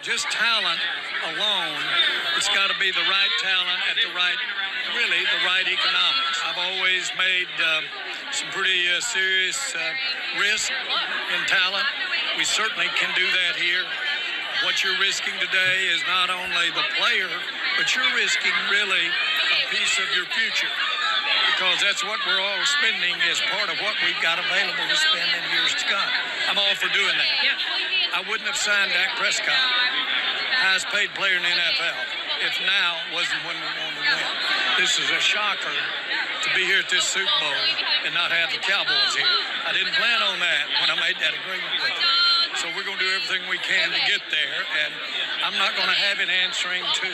just talent alone. It's got to be the right talent at the right economics. I've always made some pretty serious risk in talent. We certainly can do that here. What you're risking today is not only the player, but you're risking really a piece of your future, because that's what we're all spending as part of what we've got available to spend in years to come. I'm all for doing that. I wouldn't have signed Dak Prescott, highest paid player in the NFL, if now wasn't when we wanted to win. This is a shocker to be here at this Super Bowl and not have the Cowboys here. I didn't plan on that when I made that agreement with them. So we're going to do everything we can to get there, and I'm not going to have it answering to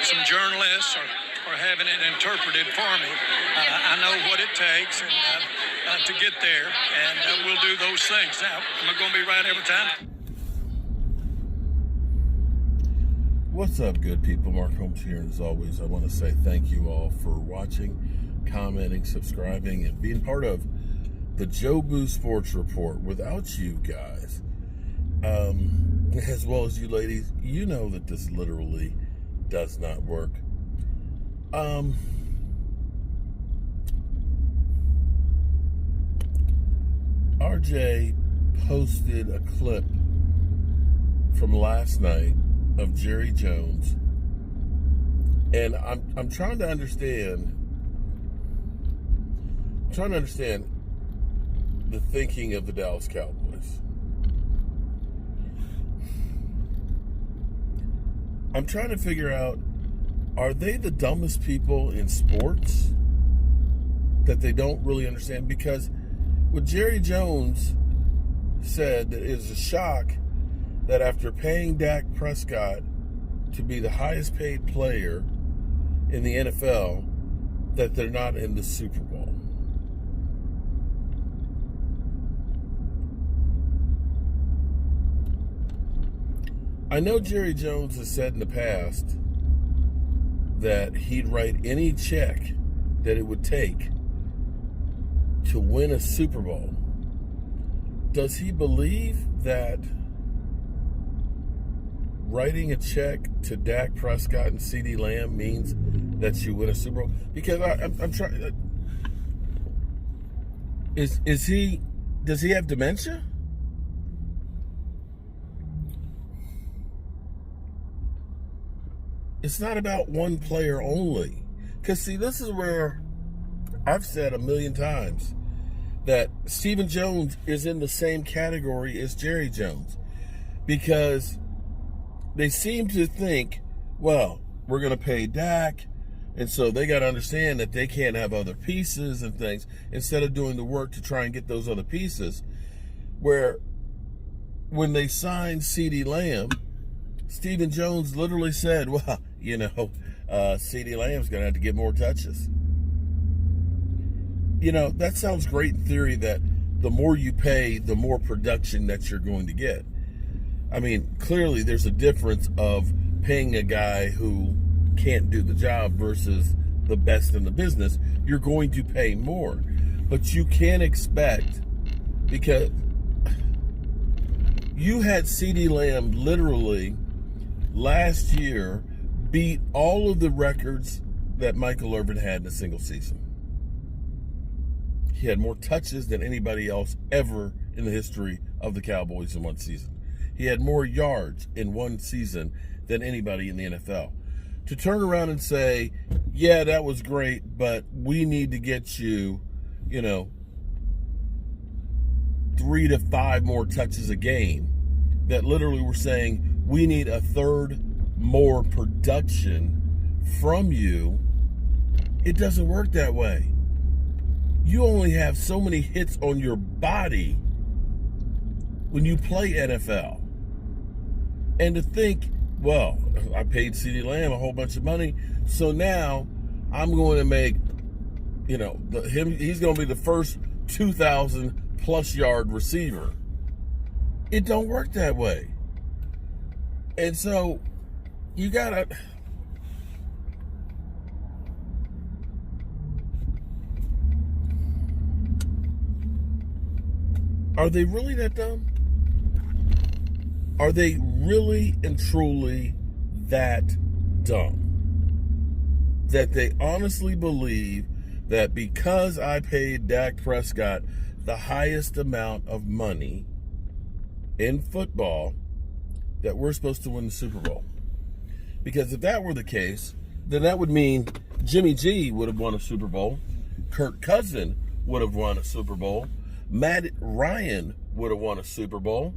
some journalists or having it interpreted for me. I know what it takes to get there, and we'll do those things. Now, am I going to be right every time? What's up, good people? Mark Holmes here, and as always, I want to say thank you all for watching, commenting, subscribing, and being part of the Joe Boo Sports Report. Without you guys, as well as you ladies, you know that this literally does not work. RJ posted a clip from last night of Jerry Jones, and I'm trying to understand the thinking of the Dallas Cowboys. I'm trying to figure out, are they the dumbest people in sports that they don't really understand? Because what Jerry Jones said is a shock that after paying Dak Prescott to be the highest paid player in the NFL, that they're not in the Super Bowl. I know Jerry Jones has said in the past that he'd write any check that it would take to win a Super Bowl. Does he believe that writing a check to Dak Prescott and CeeDee Lamb means that you win a Super Bowl? Because I'm trying. Does he have dementia? It's not about one player only. Because see, this is where I've said a million times that Stephen Jones is in the same category as Jerry Jones, because they seem to think, well, we're going to pay Dak, and so they got to understand that they can't have other pieces and things, instead of doing the work to try and get those other pieces. Where when they signed CeeDee Lamb, Stephen Jones literally said, well, CeeDee Lamb's going to have to get more touches. That sounds great in theory, that the more you pay, the more production that you're going to get. I mean, clearly there's a difference of paying a guy who can't do the job versus the best in the business. You're going to pay more. But you can't expect, because you had CeeDee Lamb literally last year beat all of the records that Michael Irvin had in a single season. He had more touches than anybody else ever in the history of the Cowboys in one season. He had more yards in one season than anybody in the NFL. To turn around and say, yeah, that was great, but we need to get you, 3 to 5 more touches a game, that literally we're saying we need a third more production from you. It doesn't work that way. You only have so many hits on your body when you play NFL. And to think, well, I paid CeeDee Lamb a whole bunch of money, so now I'm going to make, he's going to be the first 2,000 plus yard receiver. It don't work that way. And so you gotta, are they really that dumb? Are they really and truly that dumb? That they honestly believe that because I paid Dak Prescott the highest amount of money in football, that we're supposed to win the Super Bowl? Because if that were the case, then that would mean Jimmy G would have won a Super Bowl, Kirk Cousins would have won a Super Bowl, Matt Ryan would have won a Super Bowl.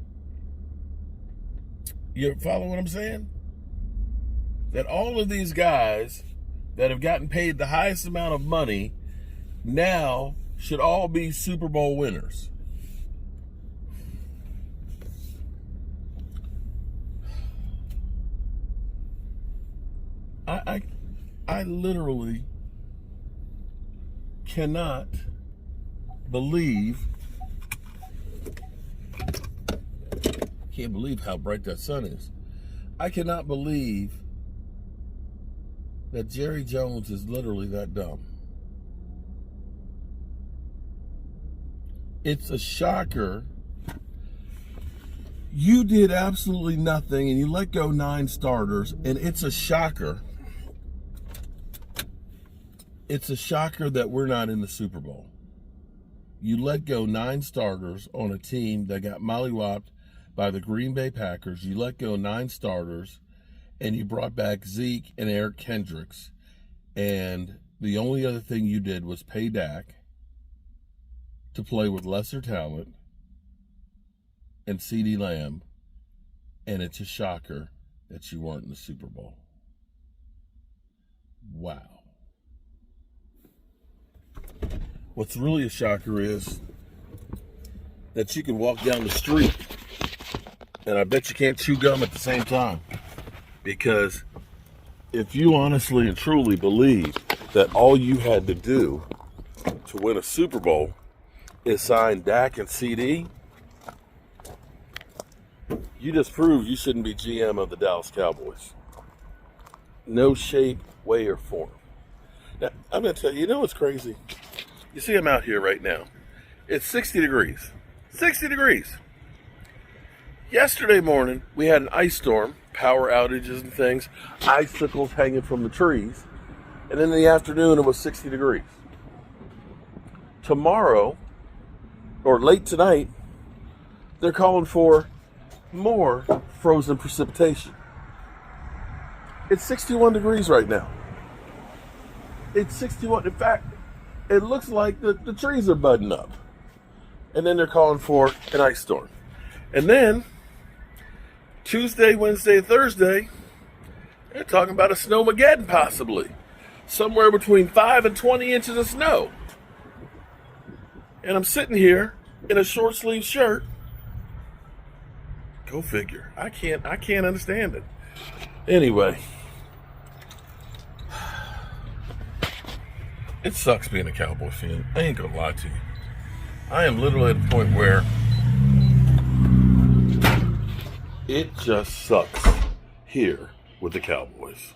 You follow what I'm saying? That all of these guys that have gotten paid the highest amount of money now should all be Super Bowl winners. I literally cannot believe, can't believe how bright that sun is. I cannot believe that Jerry Jones is literally that dumb. It's a shocker. You did absolutely nothing and you let go 9 starters, and it's a shocker. It's a shocker that we're not in the Super Bowl. You let go 9 starters on a team that got mollywopped by the Green Bay Packers. You let go 9 starters, and you brought back Zeke and Eric Kendricks. And the only other thing you did was pay Dak to play with lesser talent and CeeDee Lamb. And it's a shocker that you weren't in the Super Bowl. Wow. What's really a shocker is that you can walk down the street, and I bet you can't chew gum at the same time. Because if you honestly and truly believe that all you had to do to win a Super Bowl is sign Dak and CD, you just proved you shouldn't be GM of the Dallas Cowboys. No shape, way, or form. Now, I'm going to tell you, you know what's crazy? You see, I'm out here right now. It's 60 degrees. 60 degrees. Yesterday morning, we had an ice storm, power outages and things, icicles hanging from the trees. And then in the afternoon, it was 60 degrees. Tomorrow, or late tonight, they're calling for more frozen precipitation. It's 61 degrees right now. It's 61. In fact, it looks like the trees are budding up. And then they're calling for an ice storm. And then Tuesday, Wednesday, Thursday, they're talking about a snowmageddon possibly. Somewhere between 5 and 20 inches of snow. And I'm sitting here in a short sleeve shirt. Go figure. I can't understand it. Anyway, it sucks being a Cowboy fan. I ain't gonna lie to you. I am literally at a point where it just sucks here with the Cowboys.